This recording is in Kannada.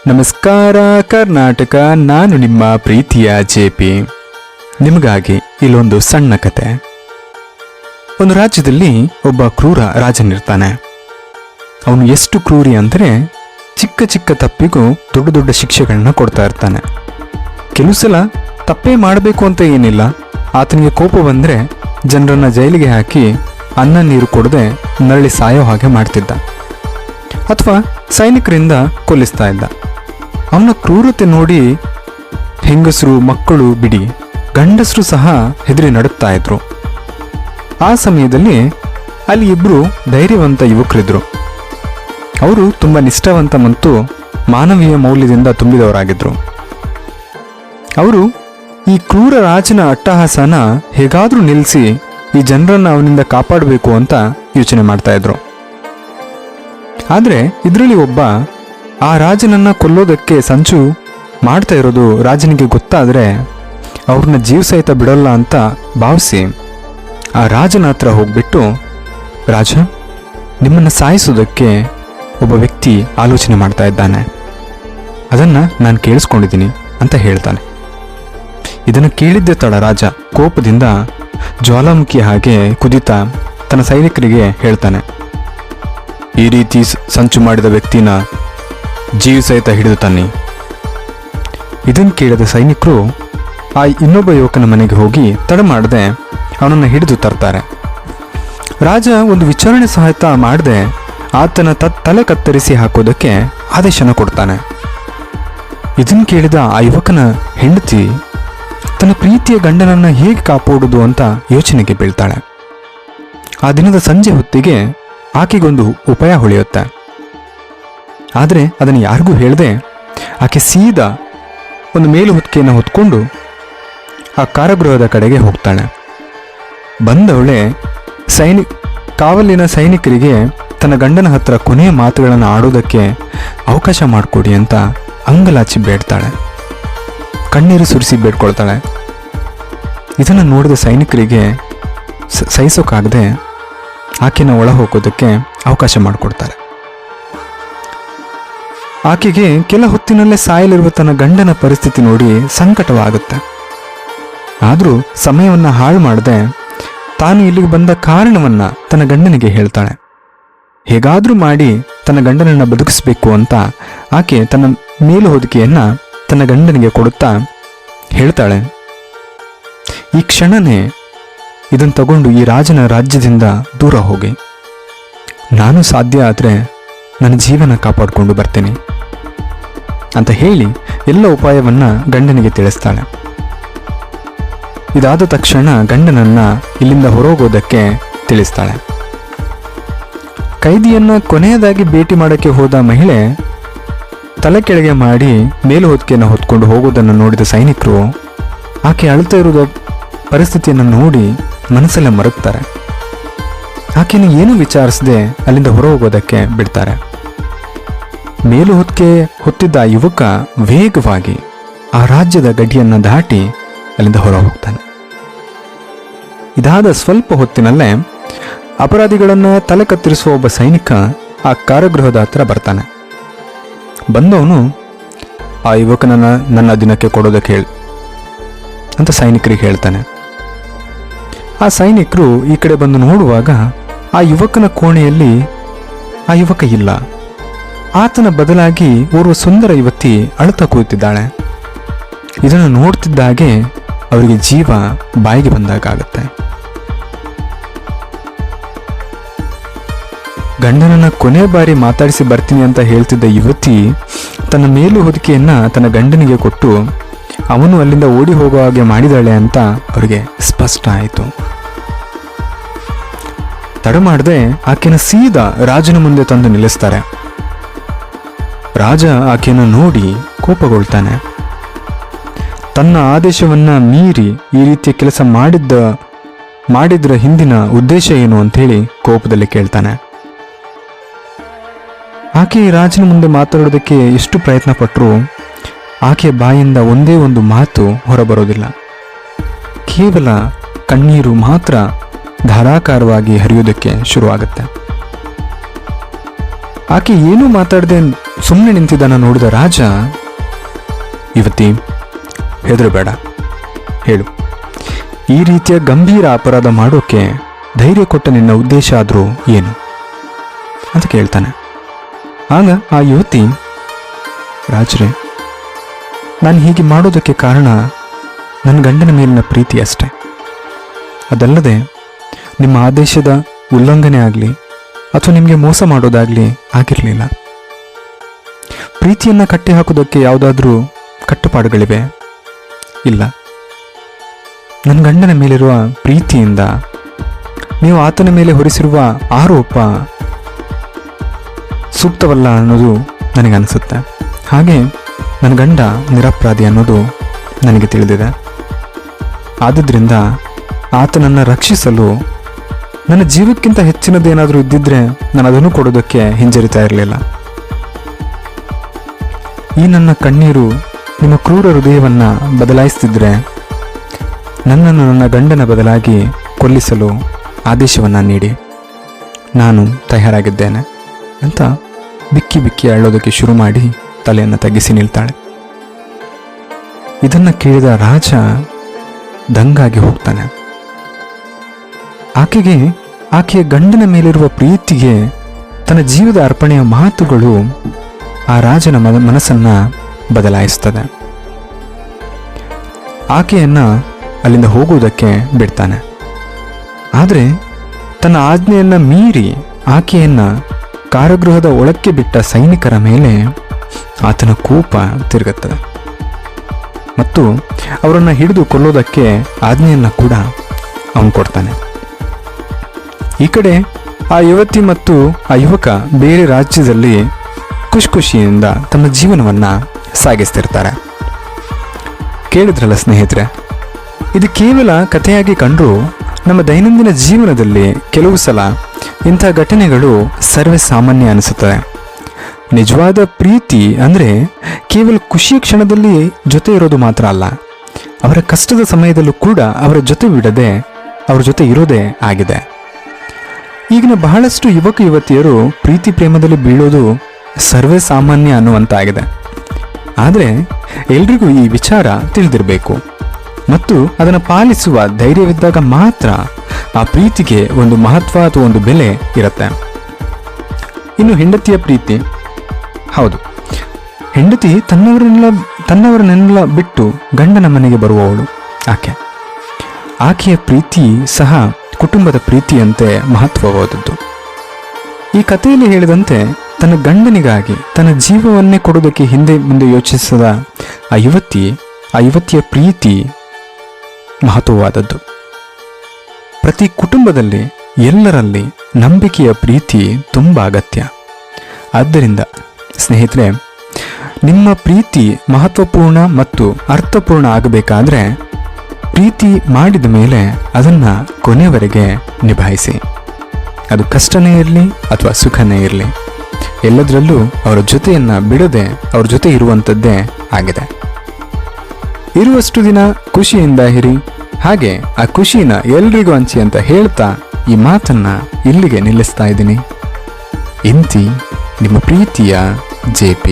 ನಮಸ್ಕಾರ ಕರ್ನಾಟಕ, ನಾನು ನಿಮ್ಮ ಪ್ರೀತಿಯ ಜೆ.ಪಿ. ನಿಮಗಾಗಿ ಇಲ್ಲೊಂದು ಸಣ್ಣ ಕತೆ. ಒಂದು ರಾಜ್ಯದಲ್ಲಿ ಒಬ್ಬ ಕ್ರೂರ ರಾಜನಿರ್ತಾನೆ. ಅವನು ಎಷ್ಟು ಕ್ರೂರಿ ಅಂದರೆ ಚಿಕ್ಕ ಚಿಕ್ಕ ತಪ್ಪಿಗೂ ದೊಡ್ಡ ದೊಡ್ಡ ಶಿಕ್ಷೆಗಳನ್ನ ಕೊಡ್ತಾ ಇರ್ತಾನೆ. ಕೆಲವು ಸಲ ತಪ್ಪೇ ಮಾಡಬೇಕು ಅಂತ ಏನಿಲ್ಲ, ಆತನಿಗೆ ಕೋಪ ಬಂದರೆ ಜನರನ್ನ ಜೈಲಿಗೆ ಹಾಕಿ ಅನ್ನ ನೀರು ಕೊಡದೆ ನರಳಿ ಸಾಯೋ ಹಾಗೆ ಮಾಡ್ತಿದ್ದ, ಅಥವಾ ಸೈನಿಕರಿಂದ ಕೊಲ್ಲಿಸ್ತಾ ಇದ್ದ. ಅವನ ಕ್ರೂರತೆ ನೋಡಿ ಹೆಂಗಸರು, ಮಕ್ಕಳು ಬಿಡಿ ಗಂಡಸರು ಸಹ ಹೆದರಿ ನಡುತ್ತಾ ಇದ್ರು. ಆ ಸಮಯದಲ್ಲಿ ಅಲ್ಲಿ ಇಬ್ಬರು ಧೈರ್ಯವಂತ ಯುವಕರಿದ್ರು. ಅವರು ತುಂಬ ನಿಷ್ಠಾವಂತ ಮತ್ತು ಮಾನವೀಯ ಮೌಲ್ಯದಿಂದ ತುಂಬಿದವರಾಗಿದ್ರು. ಅವರು ಈ ಕ್ರೂರ ರಾಜನ ಅಟ್ಟಹಾಸನ ಹೇಗಾದ್ರೂ ನಿಲ್ಲಿಸಿ ಈ ಜನರನ್ನ ಅವನಿಂದ ಕಾಪಾಡಬೇಕು ಅಂತ ಯೋಚನೆ ಮಾಡ್ತಾ ಇದ್ರು. ಆದರೆ ಇದರಲ್ಲಿ ಒಬ್ಬ ಆ ರಾಜನನ್ನ ಕೊಲ್ಲೋದಕ್ಕೆ ಸಂಚು ಮಾಡ್ತಾ ಇರೋದು ರಾಜನಿಗೆ ಗೊತ್ತಾದರೆ ಅವ್ರನ್ನ ಜೀವ ಸಹಿತ ಬಿಡೋಲ್ಲ ಅಂತ ಭಾವಿಸಿ ಆ ರಾಜನ ಹತ್ರ ಹೋಗ್ಬಿಟ್ಟು, ರಾಜ, ನಿಮ್ಮನ್ನು ಸಾಯಿಸೋದಕ್ಕೆ ಒಬ್ಬ ವ್ಯಕ್ತಿ ಆಲೋಚನೆ ಮಾಡ್ತಾ ಇದ್ದಾನೆ, ಅದನ್ನು ನಾನು ಕೇಳಿಸ್ಕೊಂಡಿದ್ದೀನಿ ಅಂತ ಹೇಳ್ತಾನೆ. ಇದನ್ನು ಕೇಳಿದ್ದೆ ತಡ ರಾಜ ಕೋಪದಿಂದ ಜ್ವಾಲಾಮುಖಿ ಹಾಗೆ ಕುದಿತಾ ತನ್ನ ಸೈನಿಕರಿಗೆ ಹೇಳ್ತಾನೆ, ಈ ರೀತಿ ಸಂಚು ಮಾಡಿದ ವ್ಯಕ್ತಿನ ಜೀವ ಸಹಿತ ಹಿಡಿದು ತನ್ನಿ. ಇದನ್ನು ಕೇಳಿದ ಸೈನಿಕರು ಆ ಇನ್ನೊಬ್ಬ ಯುವಕನ ಮನೆಗೆ ಹೋಗಿ ತಡ ಮಾಡದೆ ಅವನನ್ನು ಹಿಡಿದು ತರ್ತಾರೆ. ರಾಜ ಒಂದು ವಿಚಾರಣೆ ಸಹಿತ ಮಾಡದೆ ಆತನ ತಲೆ ಕತ್ತರಿಸಿ ಹಾಕೋದಕ್ಕೆ ಆದೇಶನ ಕೊಡ್ತಾನೆ. ಇದನ್ನು ಕೇಳಿದ ಆ ಯುವಕನ ಹೆಂಡತಿ ತನ್ನ ಪ್ರೀತಿಯ ಗಂಡನನ್ನ ಹೇಗೆ ಕಾಪಾಡುವುದು ಅಂತ ಯೋಚನೆಗೆ ಬೀಳ್ತಾಳೆ. ಆ ದಿನದ ಸಂಜೆ ಹೊತ್ತಿಗೆ ಆಕೆಗೊಂದು ಉಪಾಯ ಹೊಳೆಯುತ್ತೆ. ಆದರೆ ಅದನ್ನು ಯಾರಿಗೂ ಹೇಳದೆ ಆಕೆ ಸೀದಾ ಒಂದು ಮೇಲು ಹೊತ್ತಿಗೆಯನ್ನು ಹೊತ್ಕೊಂಡು ಆ ಕಾರಾಗೃಹದ ಕಡೆಗೆ ಹೋಗ್ತಾಳೆ. ಬಂದವಳೆ ಕಾವಲಿನ ಸೈನಿಕರಿಗೆ ತನ್ನ ಗಂಡನ ಹತ್ರ ಕೊನೆಯ ಮಾತುಗಳನ್ನು ಆಡೋದಕ್ಕೆ ಅವಕಾಶ ಮಾಡಿಕೊಡಿ ಅಂತ ಅಂಗಲಾಚಿ ಬೇಡ್ತಾಳೆ, ಕಣ್ಣೀರು ಸುರಿಸಿ ಬೇಡ್ಕೊಳ್ತಾಳೆ. ಇದನ್ನು ನೋಡಿದ ಸೈನಿಕರಿಗೆ ಸಹಿಸೋಕ್ಕಾಗದೆ ಆಕೆನ ಒಳ ಹೋಗೋದಕ್ಕೆ ಅವಕಾಶ ಮಾಡಿಕೊಡ್ತಾರೆ. ಆಕೆಗೆ ಕೆಲ ಹೊತ್ತಿನಲ್ಲೇ ಸಾಯಲಿರುವ ತನ್ನ ಗಂಡನ ಪರಿಸ್ಥಿತಿ ನೋಡಿ ಸಂಕಟವಾಗುತ್ತೆ. ಆದರೂ ಸಮಯವನ್ನು ಹಾಳು ಮಾಡದೆ ತಾನು ಇಲ್ಲಿಗೆ ಬಂದ ಕಾರಣವನ್ನ ತನ್ನ ಗಂಡನಿಗೆ ಹೇಳ್ತಾಳೆ. ಹೇಗಾದ್ರೂ ಮಾಡಿ ತನ್ನ ಗಂಡನನ್ನ ಬದುಕಿಸ್ಬೇಕು ಅಂತ ಆಕೆ ತನ್ನ ಮೇಲು ಹೊದಿಕೆಯನ್ನ ತನ್ನ ಗಂಡನಿಗೆ ಕೊಡುತ್ತಾ ಹೇಳ್ತಾಳೆ, ಈ ಕ್ಷಣನೇ ಇದನ್ನು ತಗೊಂಡು ಈ ರಾಜನ ರಾಜ್ಯದಿಂದ ದೂರ ಹೋಗಿ, ನಾನು ಸಾಧ್ಯ ಆದರೆ ನನ್ನ ಜೀವನ ಕಾಪಾಡಿಕೊಂಡು ಬರ್ತೇನೆ ಅಂತ ಹೇಳಿ ಎಲ್ಲ ಉಪಾಯವನ್ನ ಗಂಡನಿಗೆ ತಿಳಿಸ್ತಾಳೆ. ಇದಾದ ತಕ್ಷಣ ಗಂಡನನ್ನ ಇಲ್ಲಿಂದ ಹೊರಗೋದಕ್ಕೆ ತಿಳಿಸ್ತಾಳೆ. ಕೈದಿಯನ್ನ ಕೊನೆಯದಾಗಿ ಭೇಟಿ ಮಾಡೋಕ್ಕೆ ಹೋದ ಮಹಿಳೆ ತಲೆ ಕೆಳಗೆ ಮಾಡಿ ಮೇಲು ಹೊದಿಕೆಯನ್ನು ಹೊತ್ಕೊಂಡು ಹೋಗೋದನ್ನು ನೋಡಿದ ಸೈನಿಕರು ಆಕೆ ಅಳ್ತಾ ಇರೋದ ಪರಿಸ್ಥಿತಿಯನ್ನು ನೋಡಿ ಮನಸ್ಸಲ್ಲೇ ಮರುಗ್ತಾರೆ. ಆಕೆಯನ್ನು ಏನು ವಿಚಾರಿಸದೆ ಅಲ್ಲಿಂದ ಹೊರ ಹೋಗೋದಕ್ಕೆ ಬಿಡ್ತಾರೆ. ಮೇಲು ಹೊತ್ತಿದ್ದ ಯುವಕ ವೇಗವಾಗಿ ಆ ರಾಜ್ಯದ ಗಡಿಯನ್ನು ದಾಟಿ ಅಲ್ಲಿಂದ ಹೊರ ಹೋಗ್ತಾನೆ. ಇದಾದ ಸ್ವಲ್ಪ ಹೊತ್ತಿನಲ್ಲೇ ಅಪರಾಧಿಗಳನ್ನು ತಲೆ ಕತ್ತರಿಸುವ ಒಬ್ಬ ಸೈನಿಕ ಆ ಕಾರಾಗೃಹದ ಹತ್ರ ಬರ್ತಾನೆ. ಬಂದವನು ಆ ಯುವಕನನ್ನ ನನ್ನ ದಿನಕ್ಕೆ ಕೊಡೋದಕ್ಕೆ ಹೇಳಿ ಅಂತ ಸೈನಿಕರಿಗೆ ಹೇಳ್ತಾನೆ. ಆ ಸೈನಿಕರು ಈ ಕಡೆ ಬಂದು ನೋಡುವಾಗ ಆ ಯುವಕನ ಕೋಣೆಯಲ್ಲಿ ಆ ಯುವಕ ಇಲ್ಲ. ಆತನ ಬದಲಾಗಿ ಓರ್ವ ಸುಂದರ ಯುವತಿ ಅಳುತ್ತಾ ಕೂತಿದ್ದಾಳೆ. ಇದನ್ನು ನೋಡ್ತಿದ್ದಾಗೆ ಅವರಿಗೆ ಜೀವ ಬಾಯಿಗೆ ಬಂದಾಗುತ್ತೆ. ಗಂಡನನ್ನ ಕೊನೆ ಬಾರಿ ಮಾತಾಡಿಸಿ ಬರ್ತೀನಿ ಅಂತ ಹೇಳ್ತಿದ್ದ ಯುವತಿ ತನ್ನ ಮೇಲು ಹೊದಿಕೆಯನ್ನ ತನ್ನ ಗಂಡನಿಗೆ ಕೊಟ್ಟು ಅವನು ಅಲ್ಲಿಂದ ಓಡಿ ಹೋಗೋ ಹಾಗೆ ಮಾಡಿದಾಳೆ ಅಂತ ಅವರಿಗೆ ಸ್ಪಷ್ಟ ಆಯಿತು. ತಡ ಮಾಡದೆ ಆಕೆನ ಸೀದಾ ರಾಜನ ಮುಂದೆ ತಂದು ನಿಲ್ಲಿಸ್ತಾರೆ. ರಾಜ ಆಕೆಯನ್ನು ನೋಡಿ ಕೋಪಗೊಳ್ತಾನೆ. ತನ್ನ ಆದೇಶವನ್ನ ಮೀರಿ ಈ ರೀತಿಯ ಕೆಲಸ ಮಾಡಿದ್ರ ಹಿಂದಿನ ಉದ್ದೇಶ ಏನು ಅಂತೇಳಿ ಕೋಪದಲ್ಲಿ ಕೇಳ್ತಾನೆ. ಆಕೆ ರಾಜನ ಮುಂದೆ ಮಾತಾಡೋದಕ್ಕೆ ಎಷ್ಟು ಪ್ರಯತ್ನ ಪಟ್ಟರೂ ಆಕೆಯ ಬಾಯಿಂದ ಒಂದೇ ಒಂದು ಮಾತು ಹೊರಬರೋದಿಲ್ಲ. ಕೇವಲ ಕಣ್ಣೀರು ಮಾತ್ರ ಧಾರಾಕಾರವಾಗಿ ಹರಿಯೋದಕ್ಕೆ ಶುರುವಾಗುತ್ತೆ. ಆಕೆ ಏನೂ ಮಾತಾಡದೆ ಸುಮ್ಮನೆ ನಿಂತಿದ್ದನ್ನು ನೋಡಿದ ರಾಜ, ಯುವತಿ, ಹೆದರಬೇಡ, ಹೇಳು, ಈ ರೀತಿಯ ಗಂಭೀರ ಅಪರಾಧ ಮಾಡೋಕೆ ಧೈರ್ಯ ಕೊಟ್ಟ ನಿನ್ನ ಉದ್ದೇಶ ಆದರೂ ಏನು ಅಂತ ಕೇಳ್ತಾನೆ. ಆಗ ಆ ಯುವತಿ, ರಾಜರೇ, ನಾನು ಹೀಗೆ ಮಾಡೋದಕ್ಕೆ ಕಾರಣ ನನ್ನ ಗಂಡನ ಮೇಲಿನ ಪ್ರೀತಿ ಅಷ್ಟೆ. ಅದಲ್ಲದೆ ನಿಮ್ಮ ಆದೇಶದ ಉಲ್ಲಂಘನೆ ಆಗಲಿ ಅಥವಾ ನಿಮಗೆ ಮೋಸ ಮಾಡೋದಾಗಲಿ ಆಗಿರಲಿಲ್ಲ. ಪ್ರೀತಿಯನ್ನು ಕಟ್ಟಿ ಹಾಕೋದಕ್ಕೆ ಯಾವುದಾದ್ರೂ ಕಟ್ಟುಪಾಡುಗಳಿವೆ? ಇಲ್ಲ. ನನ್ನ ಗಂಡನ ಮೇಲಿರುವ ಪ್ರೀತಿಯಿಂದ ನೀವು ಆತನ ಮೇಲೆ ಹೊರಿಸಿರುವ ಆರೋಪ ಸೂಕ್ತವಲ್ಲ ಅನ್ನೋದು ನನಗನ್ನಿಸುತ್ತೆ. ಹಾಗೆ ನನ್ನ ಗಂಡ ನಿರಪರಾಧಿ ಅನ್ನೋದು ನನಗೆ ತಿಳಿದಿದೆ. ಆದುದರಿಂದ ಆತನನ್ನು ರಕ್ಷಿಸಲು ನನ್ನ ಜೀವಕ್ಕಿಂತ ಹೆಚ್ಚಿನದೇನಾದರೂ ಇದ್ದಿದ್ರೆ ನಾನು ಅದನ್ನು ಕೊಡೋದಕ್ಕೆ ಹಿಂಜರಿತಾ ಇರಲಿಲ್ಲ. ಈ ನನ್ನ ಕಣ್ಣೀರು ನಿಮ್ಮ ಕ್ರೂರ ಹೃದಯವನ್ನು ಬದಲಾಯಿಸ್ತಿದ್ರೆ ನನ್ನನ್ನು ನನ್ನ ಗಂಡನ ಬದಲಾಗಿ ಕೊಲ್ಲಿಸಲು ಆದೇಶವನ್ನು ನೀಡಿ, ನಾನು ತಯಾರಾಗಿದ್ದೇನೆ ಅಂತ ಬಿಕ್ಕಿ ಬಿಕ್ಕಿ ಅಳೋದಕ್ಕೆ ಶುರು ಮಾಡಿ ತಲೆಯನ್ನು ತಗ್ಗಿಸಿ ನಿಲ್ತಾಳೆ. ಇದನ್ನು ಕೇಳಿದ ರಾಜ ದಂಗಾಗಿ ಹೋಗ್ತಾನೆ. ಆಕೆಯ ಗಂಡನ ಮೇಲಿರುವ ಪ್ರೀತಿಗೆ ತನ್ನ ಜೀವದ ಅರ್ಪಣೆಯ ಮಾತುಗಳು ಆ ರಾಜನ ಮನಸ್ಸನ್ನು ಬದಲಾಯಿಸ್ತದೆ. ಆಕೆಯನ್ನು ಅಲ್ಲಿಂದ ಹೋಗುವುದಕ್ಕೆ ಬಿಡ್ತಾನೆ. ಆದರೆ ತನ್ನ ಆಜ್ಞೆಯನ್ನು ಮೀರಿ ಆಕೆಯನ್ನು ಕಾರಾಗೃಹದ ಒಳಕ್ಕೆ ಬಿಟ್ಟ ಸೈನಿಕರ ಮೇಲೆ ಆತನ ಕೋಪ ತಿರುಗುತ್ತದೆ ಮತ್ತು ಅವರನ್ನು ಹಿಡಿದು ಕೊಲ್ಲೋದಕ್ಕೆ ಆಜ್ಞೆಯನ್ನು ಕೂಡ ಅವನು ಕೊಡ್ತಾನೆ. ಈ ಕಡೆ ಆ ಯುವತಿ ಮತ್ತು ಆ ಯುವಕ ಬೇರೆ ರಾಜ್ಯದಲ್ಲಿ ಖುಷಿಯಿಂದ ತಮ್ಮ ಜೀವನವನ್ನು ಸಾಗಿಸ್ತಿರ್ತಾರೆ. ಕೇಳಿದ್ರಲ್ಲ ಸ್ನೇಹಿತರೆ, ಇದು ಕೇವಲ ಕಥೆಯಾಗಿ ಕಂಡರೂ ನಮ್ಮ ದೈನಂದಿನ ಜೀವನದಲ್ಲಿ ಕೆಲವು ಸಲ ಇಂಥ ಘಟನೆಗಳು ಸರ್ವೇ ಸಾಮಾನ್ಯ ಅನಿಸುತ್ತದೆ. ನಿಜವಾದ ಪ್ರೀತಿ ಅಂದರೆ ಕೇವಲ ಖುಷಿಯ ಕ್ಷಣದಲ್ಲಿ ಜೊತೆ ಇರೋದು ಮಾತ್ರ ಅಲ್ಲ, ಅವರ ಕಷ್ಟದ ಸಮಯದಲ್ಲೂ ಕೂಡ ಅವರ ಜೊತೆ ಬಿಡದೆ ಅವ್ರ ಜೊತೆ ಇರೋದೇ ಆಗಿದೆ. ಈಗಿನ ಬಹಳಷ್ಟು ಯುವಕ ಯುವತಿಯರು ಪ್ರೀತಿ ಪ್ರೇಮದಲ್ಲಿ ಬೀಳೋದು ಸರ್ವೇ ಸಾಮಾನ್ಯ ಅನ್ನುವಂತಾಗಿದೆ. ಆದರೆ ಎಲ್ರಿಗೂ ಈ ವಿಚಾರ ತಿಳಿದಿರಬೇಕು ಮತ್ತು ಅದನ್ನು ಪಾಲಿಸುವ ಧೈರ್ಯವಿದ್ದಾಗ ಮಾತ್ರ ಆ ಪ್ರೀತಿಗೆ ಒಂದು ಮಹತ್ವ ಅಥವಾ ಒಂದು ಬೆಲೆ ಇರುತ್ತೆ. ಇನ್ನು ಹೆಂಡತಿಯ ಪ್ರೀತಿ, ಹೌದು, ಹೆಂಡತಿ ತನ್ನವರನ್ನೆಲ್ಲ ಬಿಟ್ಟು ಗಂಡನ ಮನೆಗೆ ಬರುವವಳು ಆಕೆಯ ಪ್ರೀತಿ ಸಹ ಕುಟುಂಬದ ಪ್ರೀತಿಯಂತೆ ಮಹತ್ವವಾದದ್ದು. ಈ ಕಥೆಯಲ್ಲಿ ಹೇಳಿದಂತೆ ತನ್ನ ಗಂಡನಿಗಾಗಿ ತನ್ನ ಜೀವವನ್ನೇ ಕೊಡೋದಕ್ಕೆ ಹಿಂದೆ ಮುಂದೆ ಯೋಚಿಸದ ಆ ಯುವತಿಯ ಪ್ರೀತಿ ಮಹತ್ವವಾದದ್ದು. ಪ್ರತಿ ಕುಟುಂಬದಲ್ಲಿ ಎಲ್ಲರಲ್ಲಿ ನಂಬಿಕೆಯ ಪ್ರೀತಿ ತುಂಬ ಅಗತ್ಯ. ಆದ್ದರಿಂದ ಸ್ನೇಹಿತರೆ, ನಿಮ್ಮ ಪ್ರೀತಿ ಮಹತ್ವಪೂರ್ಣ ಮತ್ತು ಅರ್ಥಪೂರ್ಣ ಆಗಬೇಕಾದ್ರೆ ಪ್ರೀತಿ ಮಾಡಿದ ಮೇಲೆ ಅದನ್ನು ಕೊನೆಯವರೆಗೆ ನಿಭಾಯಿಸಿ. ಅದು ಕಷ್ಟನೇ ಇರಲಿ ಅಥವಾ ಸುಖನೇ ಇರಲಿ, ಎಲ್ಲದರಲ್ಲೂ ಅವರ ಜೊತೆಯನ್ನು ಬಿಡದೆ ಅವ್ರ ಜೊತೆ ಇರುವಂಥದ್ದೇ ಆಗಿದೆ. ಇರುವಷ್ಟು ದಿನ ಖುಷಿಯಿಂದ ಇರಿ, ಹಾಗೆ ಆ ಖುಷಿನ ಎಲ್ರಿಗೂ ಹಂಚಿ ಅಂತ ಹೇಳ್ತಾ ಈ ಮಾತನ್ನ ಇಲ್ಲಿಗೆ ನಿಲ್ಲಿಸ್ತಾ ಇದ್ದೀನಿ. ಇಂತಿ ನಿಮ್ಮ ಪ್ರೀತಿಯ JP.